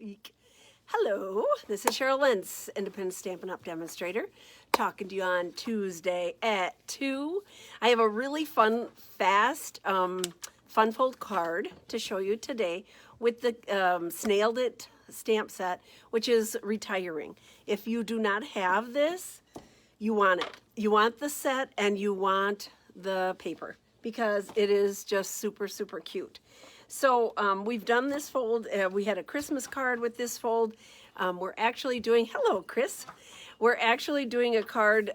Eek. Hello, this is Cheryl Lentz, Independent Stampin' Up! Demonstrator, talking to you on Tuesday at 2. I have a really fun, fast, fun fold card to show you today with the Snailed It stamp set, which is retiring. If you do not have this, you want it. You want the set and you want the paper because it is just super, super cute. So we've done this fold. We had a Christmas card with this fold. We're actually doing, hello, Chris. We're actually doing a card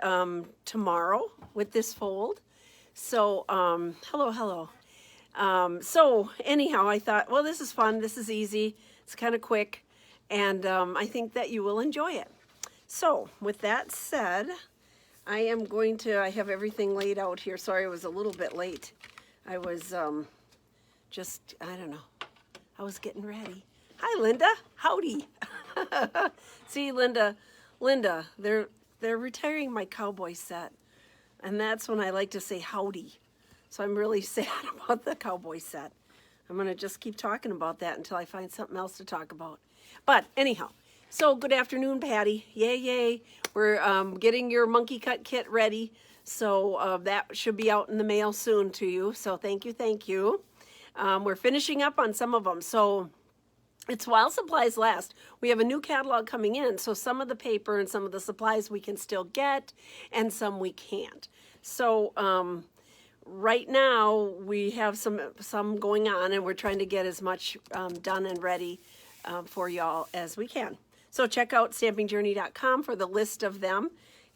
tomorrow with this fold. So, hello. So anyhow, I thought, well, this is fun. This is easy. It's kind of quick. And I think that you will enjoy it. So with that said, I have everything laid out here. Sorry, I was a little bit late. I was I don't know. I was getting ready. Hi, Linda. Howdy. See, Linda, they're retiring my cowboy set. And that's when I like to say howdy. So I'm really sad about the cowboy set. I'm going to just keep talking about that until I find something else to talk about. But anyhow, so good afternoon, Patty. Yay. We're getting your monkey cut kit ready. So that should be out in the mail soon to you. So thank you. We're finishing up on some of them. So it's while supplies last. We have a new catalog coming in. So some of the paper and some of the supplies we can still get and some we can't. So right now we have some going on and we're trying to get as much done and ready for y'all as we can. So check out stampingjourney.com for the list of them.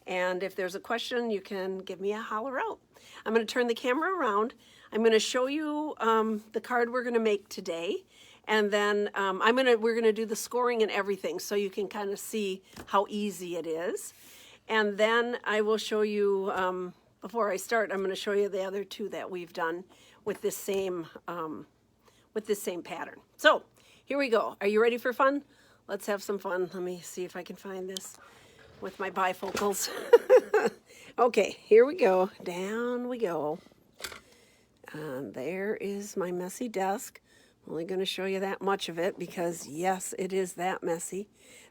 And if there's a question, you can give me a holler out. I'm going to turn the camera around. I'm going to show you the card we're going to make today. And then we're going to do the scoring and everything so you can kind of see how easy it is. And then I will show you, before I start, I'm going to show you the other two that we've done with this same pattern. So here we go. Are you ready for fun? Let's have some fun. Let me see if I can find this with my bifocals. Okay, here we go. Down we go. And there is my messy desk. I'm only going to show you that much of it because, yes, it is that messy.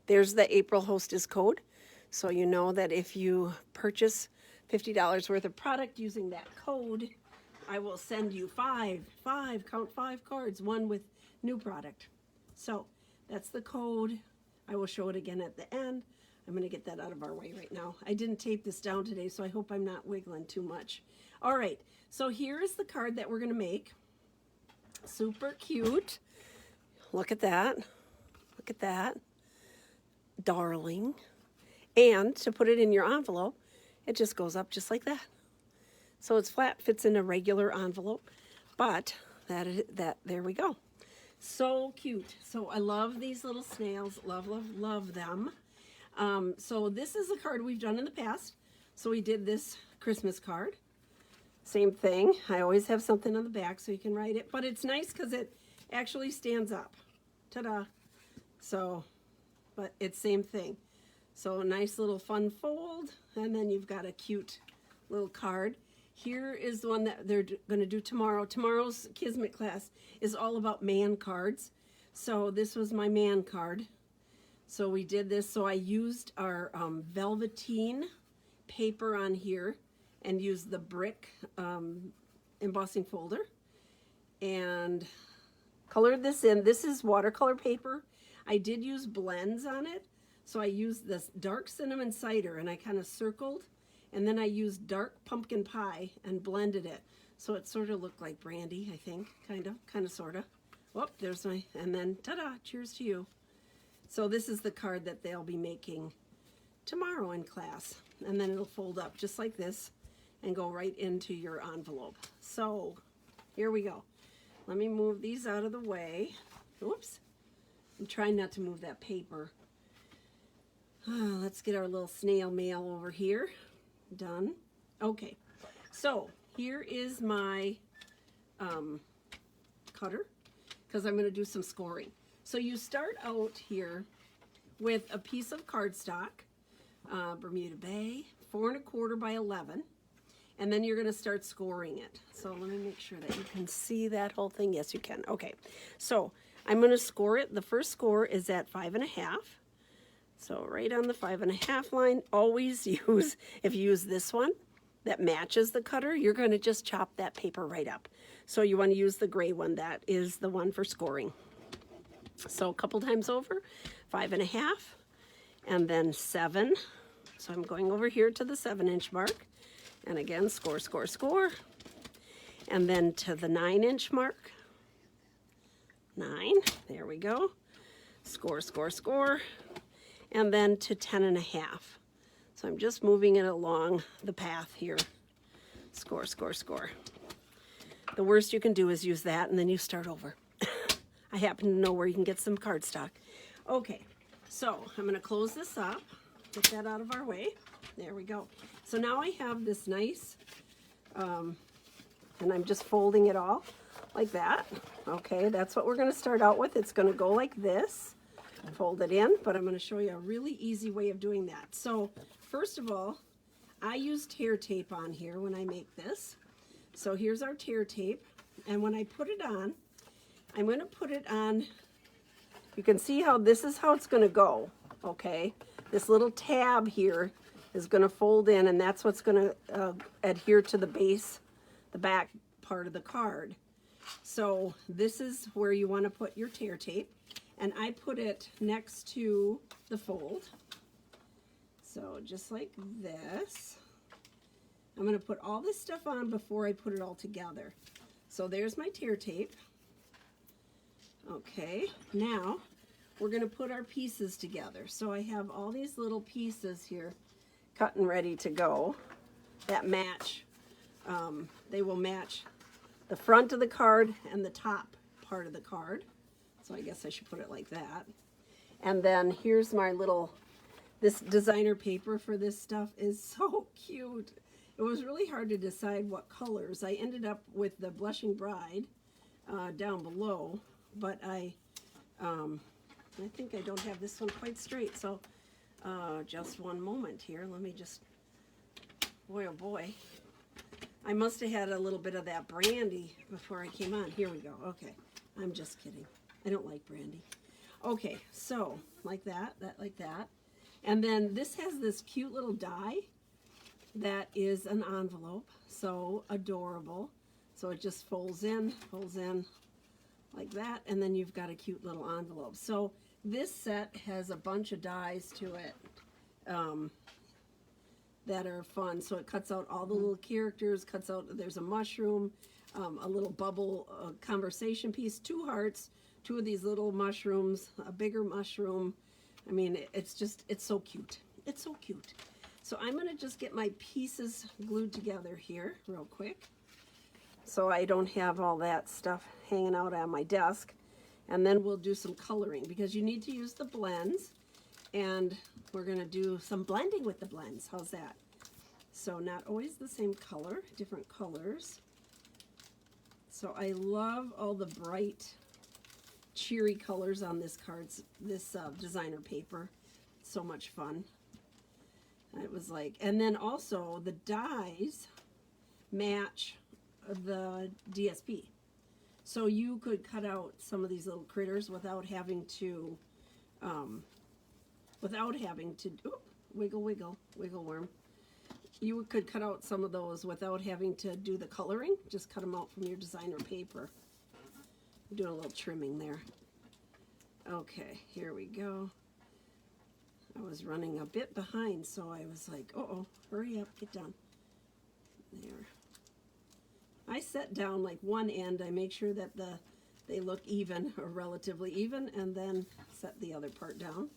There's the April Hostess code. So you know that if you purchase $50 worth of product using that code, I will send you count five cards, one with new product. So that's the code. I will show it again at the end. I'm going to get that out of our way right now. I didn't tape this down today, so I hope I'm not wiggling too much. All right, so here is the card that we're going to make. Super cute. Look at that. Look at that. Darling. And to put it in your envelope, it just goes up just like that. So it's flat, fits in a regular envelope, but there we go. So cute. So I love these little snails. Love them. So this is a card we've done in the past. So we did this Christmas card. Same thing. I always have something on the back so you can write it. But it's nice because it actually stands up. Ta-da. So, but it's same thing. So a nice little fun fold. And then you've got a cute little card. Here is the one that they're going to do tomorrow. Tomorrow's Kismet class is all about man cards. So this was my man card. So we did this. So I used our velveteen paper on here and used the brick embossing folder and colored this in. This is watercolor paper. I did use blends on it. So I used this dark cinnamon cider and I kind of circled, and then I used dark pumpkin pie and blended it. So it sort of looked like brandy, I think, kind of, sort of. Whoop, there's my, and then ta-da, cheers to you. So this is the card that they'll be making tomorrow in class. And then it'll fold up just like this and go right into your envelope. So here we go. Let me move these out of the way. Oops. I'm trying not to move that paper. Let's get our little snail mail over here. Done. Okay. So here is my cutter because I'm going to do some scoring. So you start out here with a piece of cardstock, Bermuda Bay, 4 1/4 by 11, and then you're going to start scoring it. So let me make sure that you can see that whole thing. Yes, you can. Okay. So I'm going to score it. The first score is at 5.5. So right on the 5.5 line, always use, if you use this one that matches the cutter, you're going to just chop that paper right up. So you want to use the gray one. That is the one for scoring. So a couple times over, 5.5, and then 7. So I'm going over here to the 7-inch mark. And again, score, score, score. And then to the 9-inch mark. 9, there we go. Score, score, score. And then to 10.5. So I'm just moving it along the path here. Score, score, score. The worst you can do is use that and then you start over. I happen to know where you can get some cardstock. Okay, so I'm going to close this up. Get that out of our way. There we go. So now I have this nice, and I'm just folding it all like that. Okay, that's what we're going to start out with. It's going to go like this. Fold it in, but I'm going to show you a really easy way of doing that. So first of all, I use tear tape on here when I make this. So here's our tear tape, and when I put it on, I'm going to put it on, you can see how this is how it's going to go, okay? This little tab here is going to fold in, and that's what's going to adhere to the base, the back part of the card. So this is where you want to put your tear tape, and I put it next to the fold. So just like this. I'm going to put all this stuff on before I put it all together. So there's my tear tape. Okay, now we're going to put our pieces together. So I have all these little pieces here cut and ready to go that match. They will match the front of the card and the top part of the card. So I guess I should put it like that. And then here's my little, this designer paper for this stuff is so cute. It was really hard to decide what colors. I ended up with the Blushing Bride down below, but I think I don't have this one quite straight. So just one moment here. Let me just, boy, oh boy. I must have had a little bit of that brandy before I came on. Here we go. Okay, I'm just kidding. I don't like brandy. Okay, so like that, like that. And then this has this cute little die that is an envelope, so adorable. So it just folds in like that, and then you've got a cute little envelope. So this set has a bunch of dies to it that are fun. So it cuts out all the little characters, cuts out, there's a mushroom, a little bubble conversation piece, 2 hearts, 2 of these little mushrooms, a bigger mushroom. I mean, it's just, it's so cute. It's so cute. So I'm going to just get my pieces glued together here real quick so I don't have all that stuff hanging out on my desk. And then we'll do some coloring because you need to use the blends, and we're going to do some blending with the blends. How's that? So not always the same color, different colors. So I love all the bright, cheery colors on this this designer paper. So much fun. It was like, and then also the dies match the DSP. So you could cut out some of these little critters without having to, wiggle, wiggle, wiggle worm. You could cut out some of those without having to do the coloring. Just cut them out from your designer paper. Do a little trimming there. Okay, here we go. I was running a bit behind, so I was like, uh-oh, hurry up, get done. There. I set down like one end. I make sure that they look even or relatively even, and then set the other part down.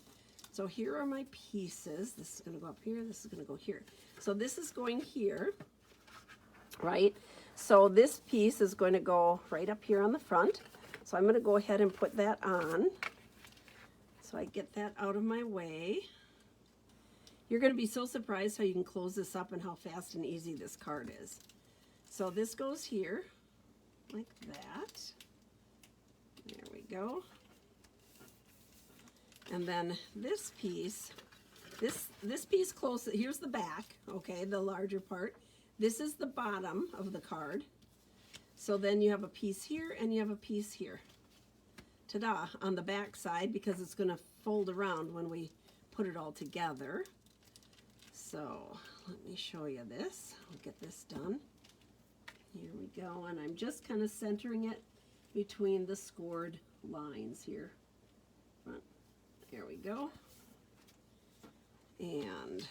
So here are my pieces. This is going to go up here. This is going to go here. So this is going here, right? So this piece is going to go right up here on the front. So I'm going to go ahead and put that on. So I get that out of my way. You're going to be so surprised how you can close this up and how fast and easy this card is. So this goes here, like that. There we go. And then this piece close, here's the back, okay, the larger part. This is the bottom of the card. So then you have a piece here and you have a piece here. ta-da, on the back side because it's going to fold around when we put it all together. So let me show you this. I'll get this done. Here we go, and I'm just kind of centering it between the scored lines here. There we go. And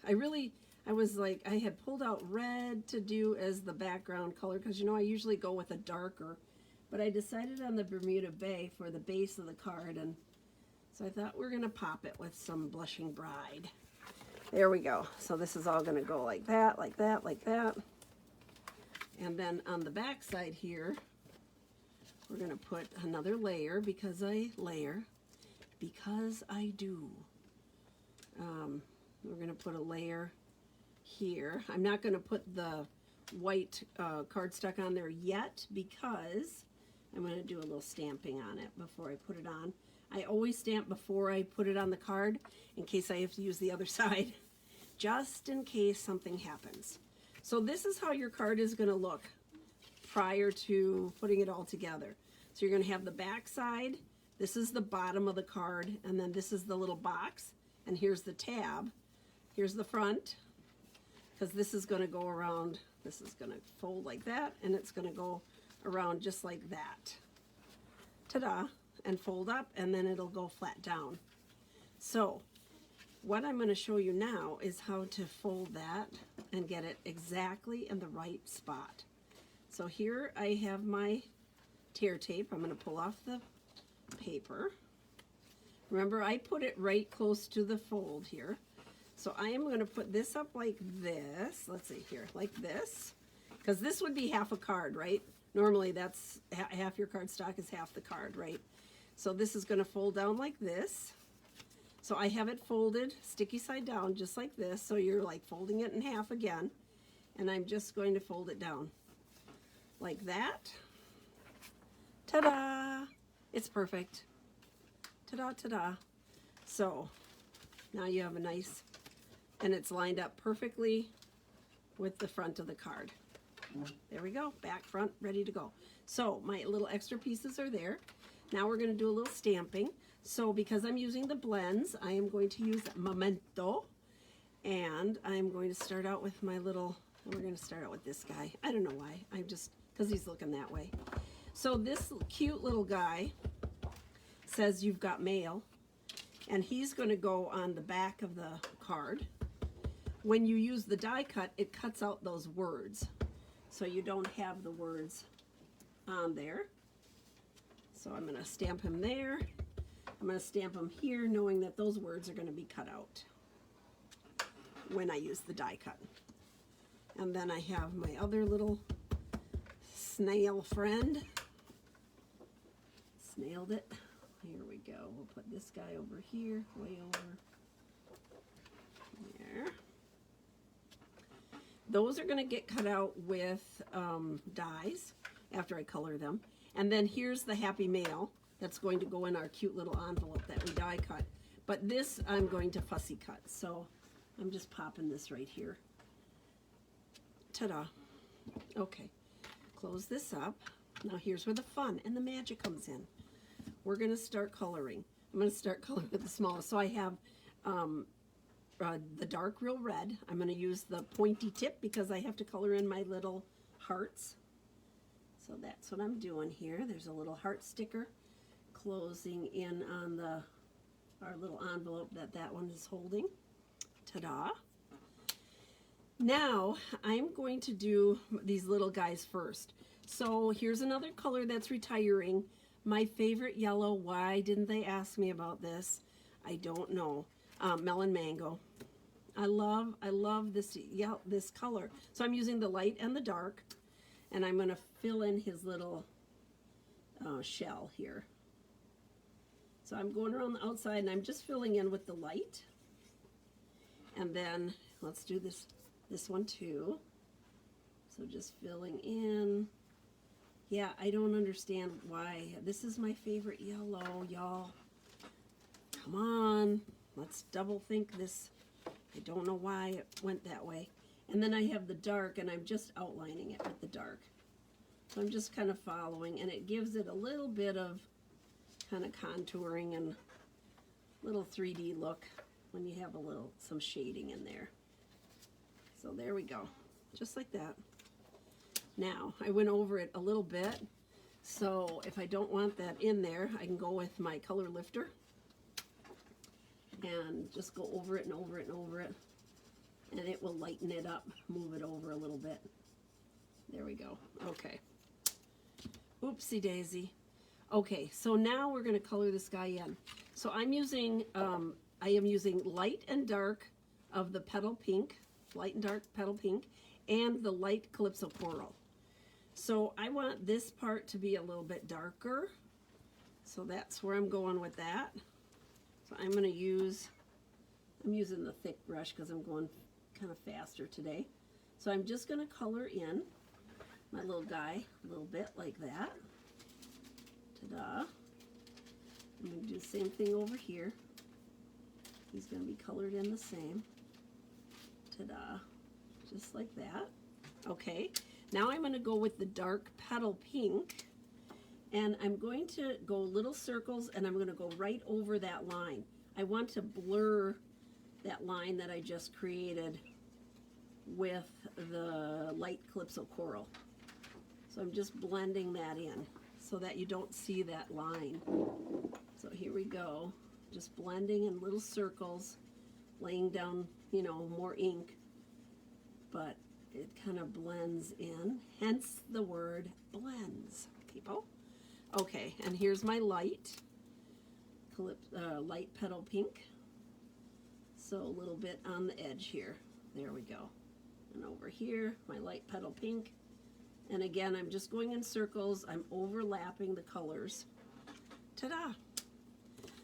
I was like, I had pulled out red to do as the background color because, you know, I usually go with a darker, but I decided on the Bermuda Bay for the base of the card, and so I thought we're going to pop it with some Blushing Bride. There we go. So this is all going to go like that, like that, like that. And then on the back side here, we're going to put another layer because I do. We're going to put a layer here. I'm not going to put the white cardstock on there yet because I'm going to do a little stamping on it before I put it on. I always stamp before I put it on the card in case I have to use the other side, just in case something happens. So this is how your card is going to look prior to putting it all together. So you're going to have the back side. This is the bottom of the card, and then this is the little box, and here's the tab. Here's the front, because this is going to go around. This is going to fold like that, and it's going to go around just like that. Ta-da! And fold up, and then it'll go flat down. So what I'm going to show you now is how to fold that and get it exactly in the right spot. So here I have my tear tape. I'm going to pull off the paper. Remember, I put it right close to the fold here. So I am going to put this up like this. Let's see here, like this. Because this would be half a card, right? Normally that's half your cardstock is half the card, right? So this is going to fold down like this. So I have it folded sticky side down just like this. So you're like folding it in half again. And I'm just going to fold it down like that. Ta-da! It's perfect. Ta-da, ta-da. So now you have a nice, and it's lined up perfectly with the front of the card. There we go, back, front, ready to go. So my little extra pieces are there. Now we're going to do a little stamping. So because I'm using the blends, I am going to use Memento, and I'm going to start out with my little, we're going to start out with this guy. I don't know why, I'm just, because he's looking that way. So this cute little guy says you've got mail, and he's going to go on the back of the card. When you use the die cut, it cuts out those words, so you don't have the words on there. So I'm going to stamp him there. I'm going to stamp him here, knowing that those words are going to be cut out when I use the die cut. And then I have my other little snail friend. Snailed it. Here we go. We'll put this guy over here, way over there. Those are going to get cut out with dies after I color them. And then here's the happy mail that's going to go in our cute little envelope that we die cut. But this I'm going to fussy cut. So I'm just popping this right here. Ta-da. Okay. Close this up. Now here's where the fun and the magic comes in. We're going to start coloring. I'm going to start coloring with the smallest. So I have the dark real red. I'm going to use the pointy tip because I have to color in my little hearts. So that's what I'm doing here. There's a little heart sticker closing in on our little envelope that one is holding. Ta-da! Now I'm going to do these little guys first. So here's another color that's retiring. My favorite yellow. Why didn't they ask me about this? I don't know. Melon Mango. I love this this color. So I'm using the light and the dark, and I'm going to fill in his little shell here. So I'm going around the outside, and I'm just filling in with the light. And then let's do this one too. So just filling in. Yeah, I don't understand why. This is my favorite yellow, y'all. Come on, let's double think this. I don't know why it went that way. And then I have the dark, and I'm just outlining it with the dark. So I'm just kind of following, and it gives it a little bit of kind of contouring and little 3D look when you have some shading in there. So there we go, just like that. Now, I went over it a little bit, so if I don't want that in there, I can go with my color lifter and just go over it and over it and over it, and it will lighten it up, move it over a little bit. There we go. Okay. Oopsie daisy. Okay, so now we're going to color this guy in. So I am using light and dark of the petal pink, light and dark petal pink, and the light Calypso Coral. So I want this part to be a little bit darker, so that's where I'm going with that. So I'm using the thick brush because I'm going kind of faster today. So I'm just going to color in my little guy a little bit like that. Ta-da. I'm going to do the same thing over here. He's going to be colored in the same. Ta-da. Just like that. Okay. Now I'm going to go with the dark petal pink, and I'm going to go little circles, and I'm going to go right over that line. I want to blur that line that I just created with the light Calypso Coral. So I'm just blending that in so that you don't see that line. So here we go, just blending in little circles, laying down, you know, more ink, but it kind of blends in, hence the word blends, people. Okay, and here's my light petal pink. So a little bit on the edge here. There we go. And over here, my light petal pink. And again, I'm just going in circles. I'm overlapping the colors. Ta-da!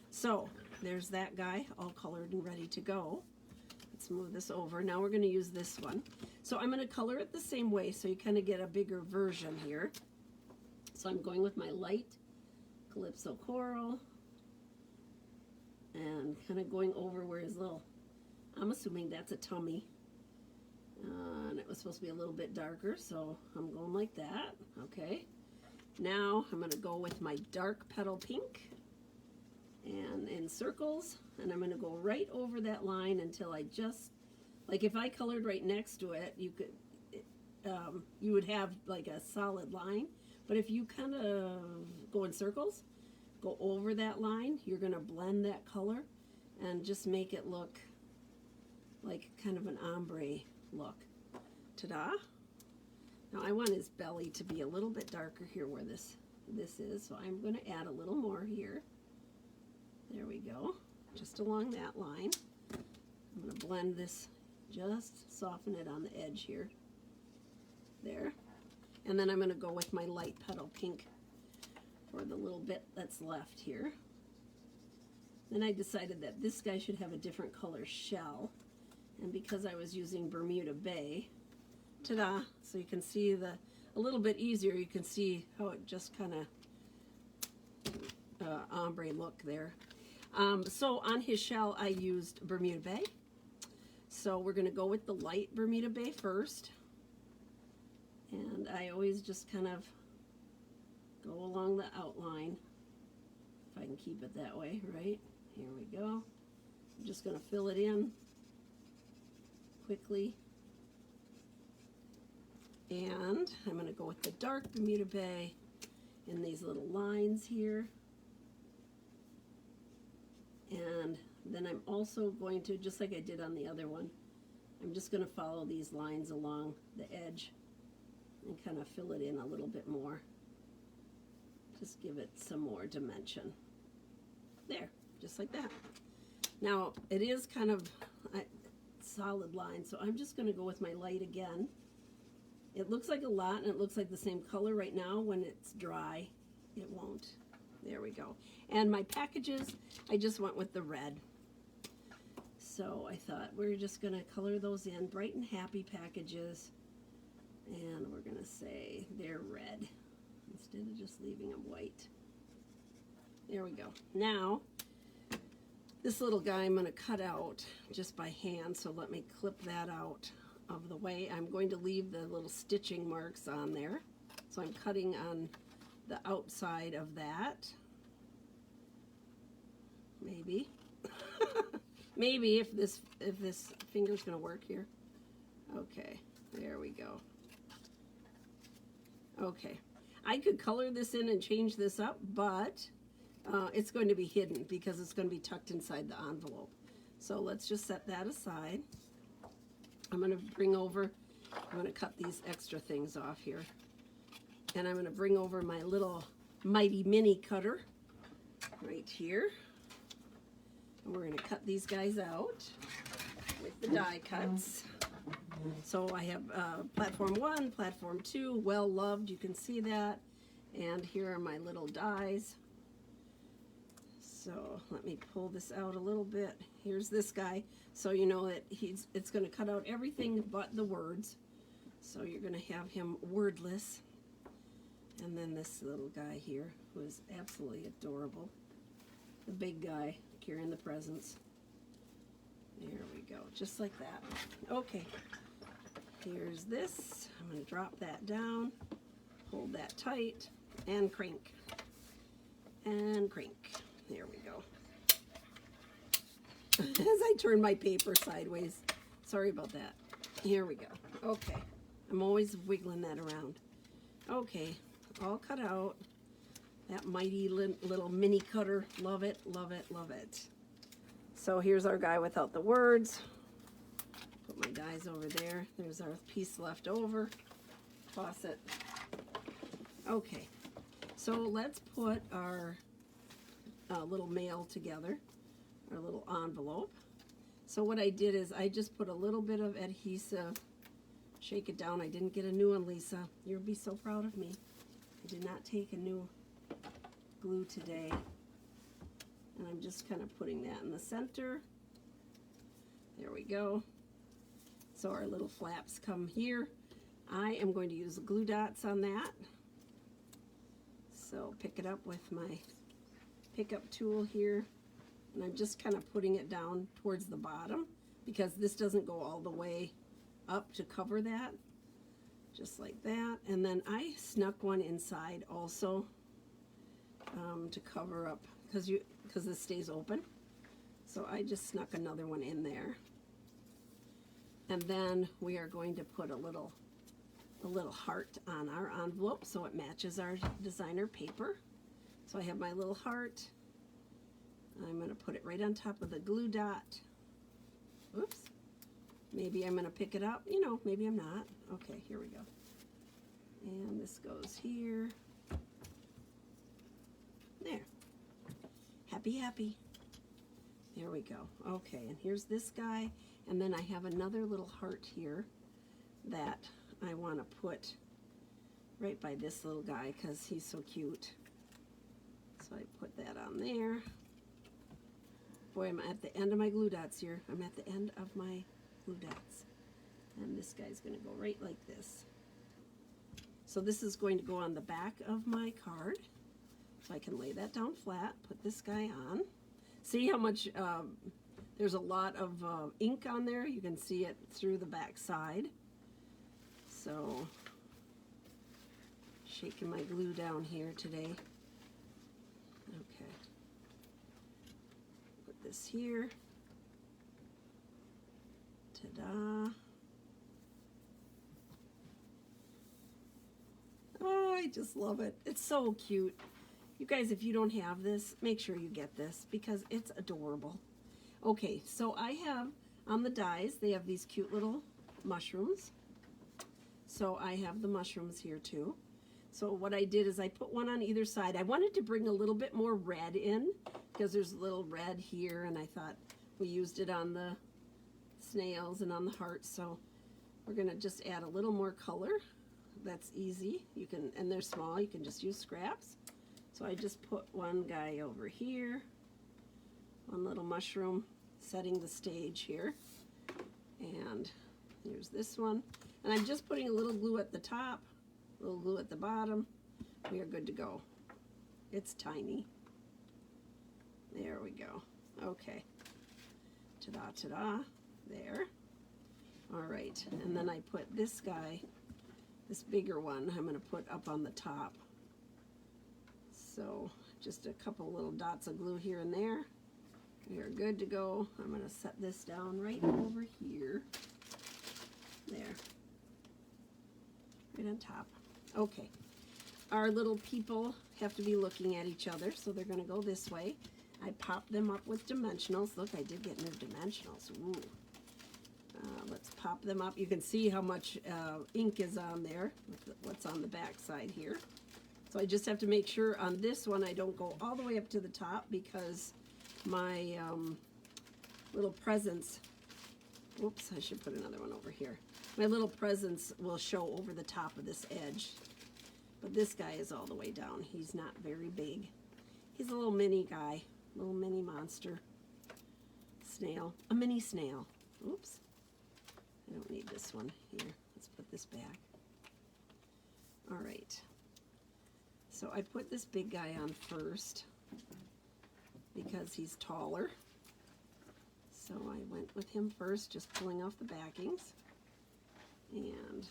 So there's that guy all colored and ready to go. Let's move this over. Now we're going to use this one. So I'm going to color it the same way so you kind of get a bigger version here. So I'm going with my light Calypso Coral and kind of going over where his little, I'm assuming that's a tummy. And it was supposed to be a little bit darker, so I'm going like that. Okay. Now I'm going to go with my dark petal pink and in circles, and I'm going to go right over that line until I just, like if I colored right next to it, you could, you would have like a solid line. But if you kind of go in circles, go over that line, you're going to blend that color and just make it look like kind of an ombre look. Ta-da! Now I want his belly to be a little bit darker here where this is, so I'm going to add a little more here. There we go, just along that line. I'm going to blend this, just soften it on the edge here. There. And then I'm going to go with my light petal pink for the little bit that's left here. Then I decided that this guy should have a different color shell. And because I was using Bermuda Bay, ta-da, so you can see a little bit easier, you can see how it just kind of ombre look there. So on his shell I used Bermuda Bay. So we're going to go with the light Bermuda Bay first. And I always just kind of go along the outline, if I can keep it that way, right? Here we go. I'm just going to fill it in quickly. And I'm going to go with the dark Bermuda Bay in these little lines here. And then I'm also going to, just like I did on the other one, I'm just going to follow these lines along the edge and kind of fill it in a little bit more. Just give it some more dimension. There, just like that. Now, it is kind of a solid line, so I'm just going to go with my light again. It looks like a lot, and it looks like the same color right now. When it's dry, it won't. There we go. And my packages, I just went with the red. So I thought we're just going to color those in, bright and happy packages. And we're going to say they're red instead of just leaving them white. There we go. Now, this little guy I'm going to cut out just by hand, so let me clip that out of the way. I'm going to leave the little stitching marks on there. So I'm cutting on the outside of that. maybe. Maybe if this finger's gonna work here. Okay, there we go. Okay, I could color this in and change this up, but it's going to be hidden because it's going to be tucked inside the envelope. So let's just set that aside. I'm going to bring over, I'm going to cut these extra things off here. And I'm going to bring over my little Mighty Mini cutter right here. And we're going to cut these guys out with the die cuts. So I have platform 1, platform 2, well loved, you can see that. And here are my little dies. So let me pull this out a little bit. Here's this guy. So you know that it's going to cut out everything but the words. So you're going to have him wordless. And then this little guy here, who is absolutely adorable. The big guy carrying the presents. There we go, just like that. Okay, here's this. I'm going to drop that down, hold that tight, and crank. And crank. There we go. As I turn my paper sideways. Sorry about that. Here we go. Okay, I'm always wiggling that around. Okay, all cut out. That mighty little mini cutter. Love it, love it, love it. So here's our guy without the words. Put my dies over there. There's our piece left over. Toss it. Okay, so let's put our little mail together, our little envelope. So what I did is I just put a little bit of adhesive, shake it down. I didn't get a new one, Lisa. You'll be so proud of me. I did not take a new glue today. And I'm just kind of putting that in the center. There we go. So our little flaps come here. I am going to use the glue dots on that. So pick it up with my pickup tool here. And I'm just kind of putting it down towards the bottom because this doesn't go all the way up to cover that. Just like that. And then I snuck one inside also to cover up because this stays open. So I just snuck another one in there. And then we are going to put a little heart on our envelope so it matches our designer paper. So I have my little heart. I'm going to put it right on top of the glue dot. Oops. Maybe I'm going to pick it up. You know, maybe I'm not. Okay, here we go. And this goes here. There. Happy, happy. There we go. Okay, and here's this guy. And then I have another little heart here that I want to put right by this little guy because he's so cute. So I put that on there. Boy, I'm at the end of my glue dots here. I'm at the end of my glue dots. And this guy's going to go right like this. So this is going to go on the back of my card. So I can lay that down flat, put this guy on. See how much, there's a lot of ink on there. You can see it through the back side. So, shaking my glue down here today. Okay. Put this here. Ta-da. Oh, I just love it. It's so cute. You guys, if you don't have this, make sure you get this because it's adorable. Okay, so I have on the dies, they have these cute little mushrooms. So I have the mushrooms here too. So what I did is I put one on either side. I wanted to bring a little bit more red in because there's a little red here and I thought we used it on the snails and on the hearts. So we're gonna just add a little more color. That's easy. You can, and they're small, you can just use scraps. So I just put one guy over here, one little mushroom, setting the stage here. And here's this one. And I'm just putting a little glue at the top, a little glue at the bottom. We are good to go. It's tiny. There we go. Okay. Ta-da, ta-da. There. All right. And then I put this guy, this bigger one, I'm going to put up on the top. So just a couple little dots of glue here and there. We are good to go. I'm going to set this down right over here. There. Right on top. Okay. Our little people have to be looking at each other, so they're going to go this way. I popped them up with dimensionals. Look, I did get new dimensionals. Ooh. Let's pop them up. You can see how much ink is on there, what's on the back side here. So I just have to make sure on this one I don't go all the way up to the top, because my little presents, whoops, I should put another one over here. My little presents will show over the top of this edge. But this guy is all the way down. He's not very big. He's a little mini guy, little mini monster. Snail, a mini snail. Oops. I don't need this one. Here, let's put this back. All right. So I put this big guy on first because he's taller. So I went with him first, just pulling off the backings. And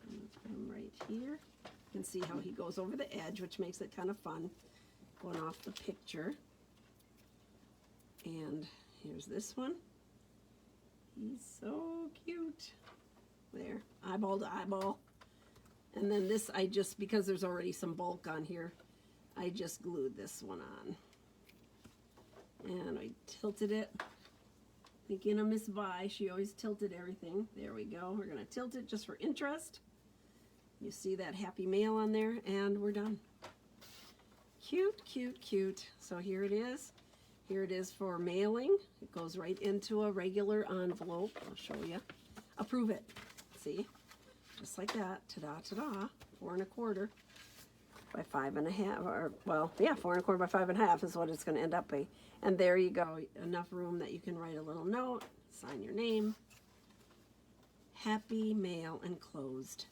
I'm going to put him right here. You can see how he goes over the edge, which makes it kind of fun, going off the picture. And here's this one. He's so cute. There, eyeball to eyeball. And then this, I just, because there's already some bulk on here, I just glued this one on. And I tilted it. Thinking of Miss Vi, she always tilted everything. There we go. We're going to tilt it just for interest. You see that happy mail on there, and we're done. Cute, cute, cute. So here it is. Here it is for mailing. It goes right into a regular envelope. I'll show you. Approve it. See? Just like that. Ta-da, ta-da. 4 1/4 by 5 1/2. Or, well, yeah, 4 1/4 by 5 1/2 is what it's going to end up being. And there you go. Enough room that you can write a little note, sign your name. Happy mail enclosed.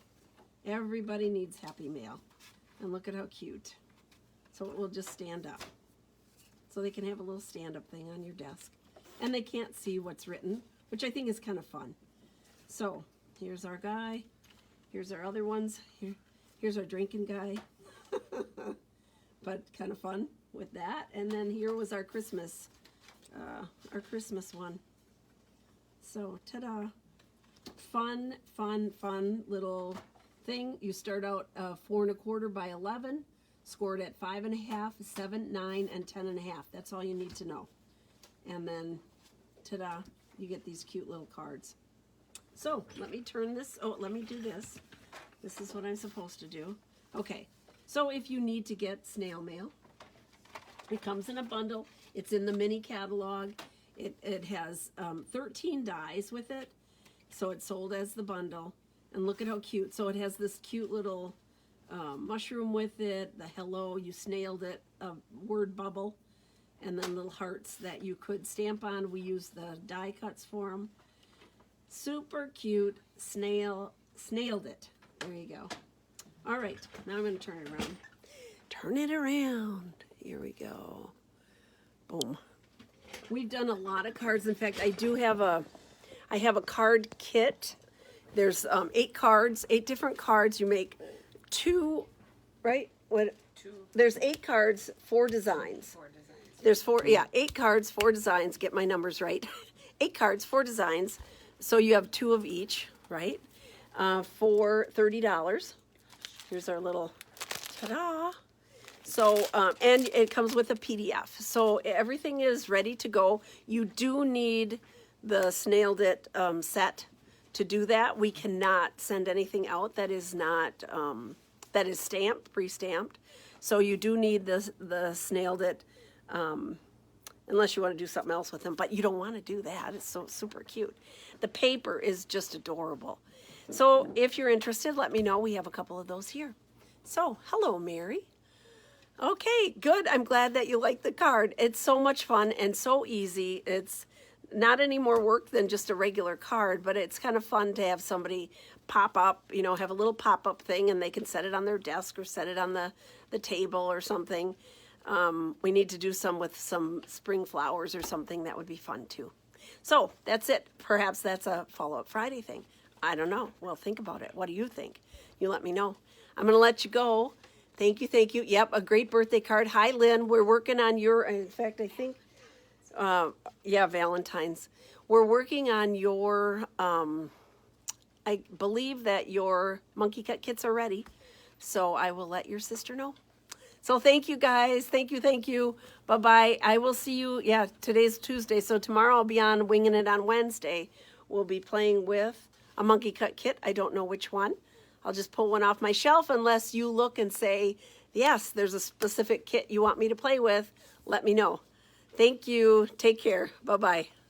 Everybody needs happy mail. And look at how cute. So it will just stand up. So they can have a little stand-up thing on your desk. And they can't see what's written, which I think is kind of fun. So here's our guy. Here's our other ones. Here's our drinking guy. But kind of fun with that. And then here was our Christmas one. So ta-da. Fun, fun, fun little thing. You start out 4 1/4 by 11, scored at 5 1/2, 7, 9, and 10 1/2. That's all you need to know. And then, ta-da, you get these cute little cards. So let me turn this. Oh, let me do this. This is what I'm supposed to do. Okay. So if you need to get snail mail, it comes in a bundle. It's in the mini catalog. It has 13 dies with it. So it's sold as the bundle. And look at how cute. So it has this cute little mushroom with it, the hello, you snailed it, word bubble, and then little hearts that you could stamp on. We use the die cuts for them. Super cute. Snailed it. There you go. All right, now I'm going to turn it around. Turn it around. Here we go. Boom. We've done a lot of cards. In fact, I have a card kit. There's 8 cards, 8 different cards. You make 2, right? What? 2. There's 8 cards, 4 designs. 4 designs. There's 4, yeah, 8 cards, 4 designs. Get my numbers right. 8 cards, 4 designs. So you have 2 of each, right? For $30. Here's our little ta-da. So, and it comes with a PDF. So everything is ready to go. You do need the Snailed It set to do that. We cannot send anything out that is not, that is stamped, pre-stamped. So you do need the Snailed It, unless you want to do something else with them, but you don't want to do that. It's so super cute. The paper is just adorable. So if you're interested, let me know. We have a couple of those here. So, hello, Mary. Okay, good. I'm glad that you like the card. It's so much fun and so easy. It's not any more work than just a regular card, but it's kind of fun to have somebody pop up, you know, have a little pop-up thing, and they can set it on their desk or set it on the table or something. We need to do some with some spring flowers or something. That would be fun too. So that's it. Perhaps that's a follow-up Friday thing. I don't know. Well, think about it. What do you think? You let me know. I'm going to let you go. Thank you, thank you. Yep, a great birthday card. Hi, Lynn. We're working on your, in fact, I think Yeah, Valentine's. We're working on your, I believe that your monkey cut kits are ready. So I will let your sister know. So thank you guys. Thank you. Thank you. Bye-bye. I will see you. Yeah, today's Tuesday. So tomorrow I'll be on Winging It on Wednesday. We'll be playing with a monkey cut kit. I don't know which one. I'll just pull one off my shelf unless you look and say, yes, there's a specific kit you want me to play with. Let me know. Thank you. Take care. Bye-bye.